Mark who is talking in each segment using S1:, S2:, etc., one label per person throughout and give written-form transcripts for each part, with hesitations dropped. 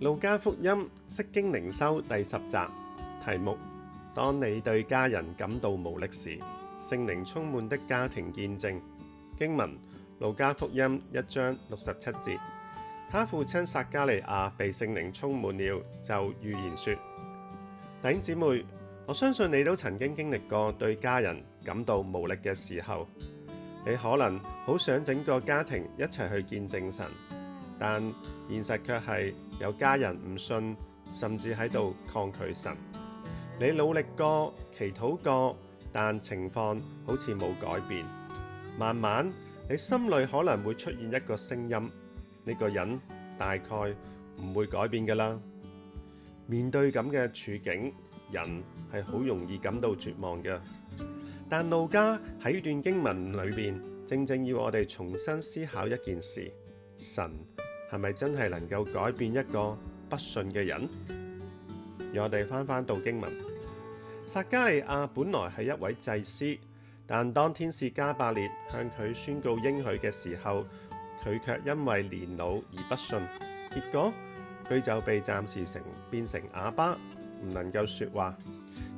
S1: 路加福音釋經靈修第10集，題目：當你對家人感到無力時，聖靈充滿的家庭見證。經文：路加福音1章67節。他父親撒迦利亞被聖靈充滿了，就預言說：弟兄姊妹，我相信你都曾經經歷過對家人感到無力嘅時候，你可能好想整個家庭一齊去見證神，但現實卻係有家人唔信，甚至喺度抗拒神。你努力過，祈禱過，但情況好似冇改變。慢慢，你心裏可能會出現一個聲音：呢個人大概唔會改變㗎啦。面對咁嘅處境，人係好容易感到絕望嘅。但路加喺段經文裏邊，正正要我哋重新思考一件事：神係咪真係能夠改變一個不信嘅人？讓我哋翻到經文，撒迦利亞本來係一位祭司，但當天使加百列向佢宣告應許嘅時候，佢卻因為年老而不信，結果佢就被暫時變成啞巴，唔能夠說話。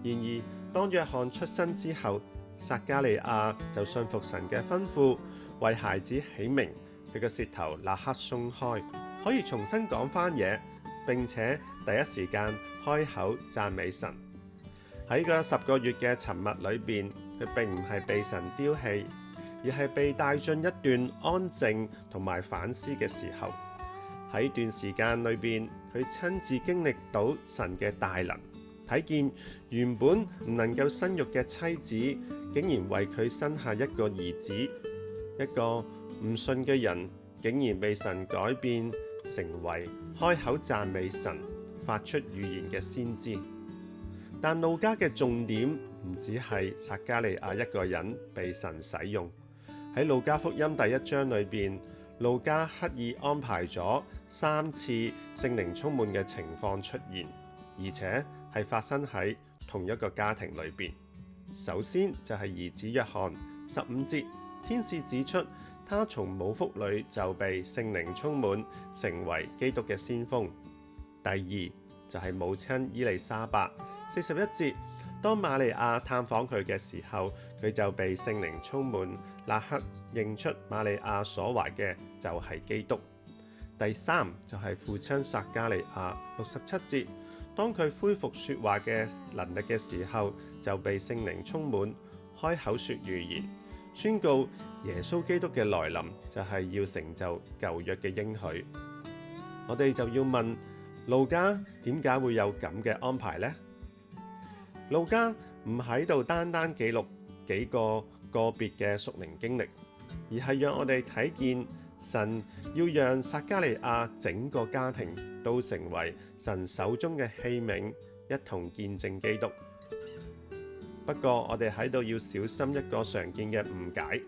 S1: 然而當約翰出生之後，撒迦利亞就信服神嘅吩咐，為孩子起名，佢嘅舌頭立刻鬆開，可以重新講翻嘢，並且第一時間開口讚美神。喺個10個月嘅沉默裏邊，佢並唔係被神丟棄，而係被帶進一段安靜同埋反思嘅時候。喺段時間裏邊，佢親自經歷到神嘅大能，睇見原本唔能夠生育嘅妻子，竟然為佢生下一個兒子。一個唔信嘅人，竟然被神改變成為開口讚美神、發出預言嘅先知。但路加嘅重點唔只係撒迦利亞一個人被神使用。喺路加福音第1章裏邊，路加刻意安排咗3次聖靈充滿嘅情況出現，而且係發生喺同一個家庭裏邊。首先就係兒子約翰，15節，天使指出他從母腹裏就被聖靈充滿，成為基督嘅先鋒。第二就係母親伊麗莎白，41節，當瑪利亞探訪佢嘅時候，佢就被聖靈充滿，立刻認出瑪利亞所懷嘅就係基督。第三就係父親撒迦利亞，67節，當佢恢復說話嘅能力嘅時候，就被聖靈充滿，開口說預言，宣告耶穌基督嘅來臨就係要成就舊約嘅應許。我哋就要問，路加點解會有咁嘅安排呢？路加唔喺度單單記錄幾個別嘅屬靈經歷，而係讓我哋睇見神要讓撒迦利亞整個家庭都成為神手中嘅器皿，一同見證基督。不過我哋喺度要小心一個常見嘅誤解，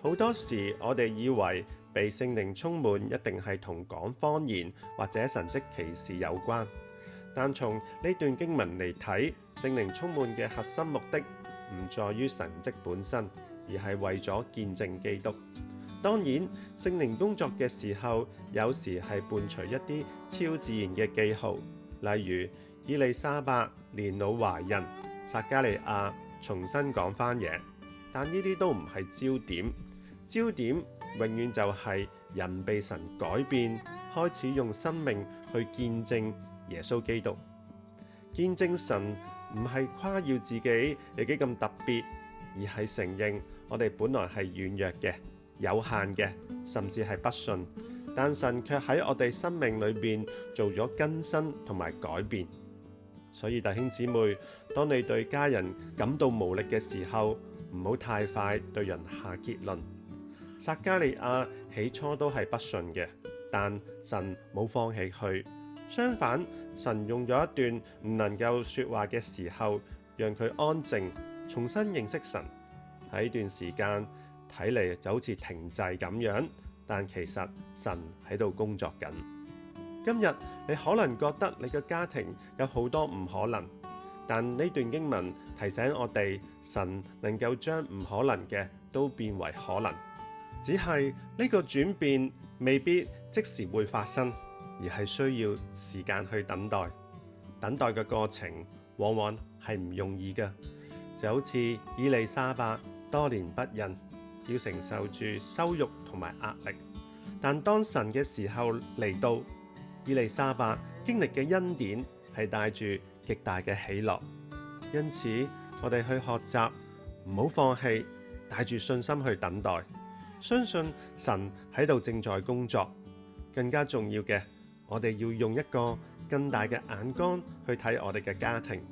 S1: 好多時我哋以為被聖靈充滿一定係同講方言或者神蹟奇事有關，但從呢段經文嚟睇，聖靈充滿嘅核心目的唔在於神蹟本身，而係為咗見證基督。當然，聖靈工作嘅時候，有時係伴隨一啲超自然嘅記號，例如伊麗莎白年老懷孕，撒迦利亞重新講翻嘢，但呢啲都唔係焦點。焦點永遠就係人被神改變，開始用生命去見證耶穌基督。見證神唔係誇耀自己有幾咁特別，而係承認我哋本來係軟弱嘅、有限嘅，甚至係不信，但神卻喺我哋生命裏邊做咗更新同埋改變。所以弟兄姊妹，當你對家人感到無力嘅時候，唔好太快對人下結論。撒迦利亞起初都係不信嘅，但神冇放棄佢，相反，神用咗一段唔能夠說話嘅時候，讓佢安靜，重新認識神。喺呢段時間睇嚟就好似停滯咁樣，但其實神喺度工作緊。今日你可能覺得你嘅家庭有好多唔可能，但呢段經文提醒我哋，神能夠將唔可能嘅都變為可能。只係呢個轉變未必即時會發生，而係需要時間去等待。等待嘅過程往往係唔容易嘅，就好似伊麗莎白多年不孕，要承受住羞辱同埋壓力。但當神嘅時候嚟到，伊麗莎白經歷嘅恩典係帶住極大嘅喜樂。因此，我哋去學習，唔好放棄，帶住信心去等待，相信神喺度正在工作。更加重要嘅，我哋要用一個更大嘅眼光去睇我哋嘅家庭。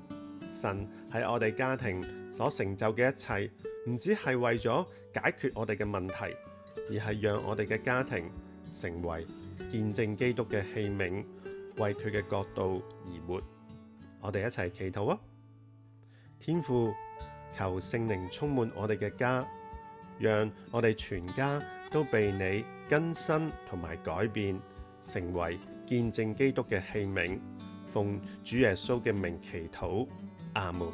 S1: 神喺我哋家庭所成就嘅一切，唔只係為咗解決我哋嘅問題，而係讓我哋嘅家庭成為見證基督嘅器皿，為佢嘅國度而活。我哋一齊祈禱啊！天父，求聖靈充滿我哋嘅家，讓我哋全家都被你更新同埋改變，成為見證基督嘅器皿。奉主耶穌嘅名祈禱，阿門。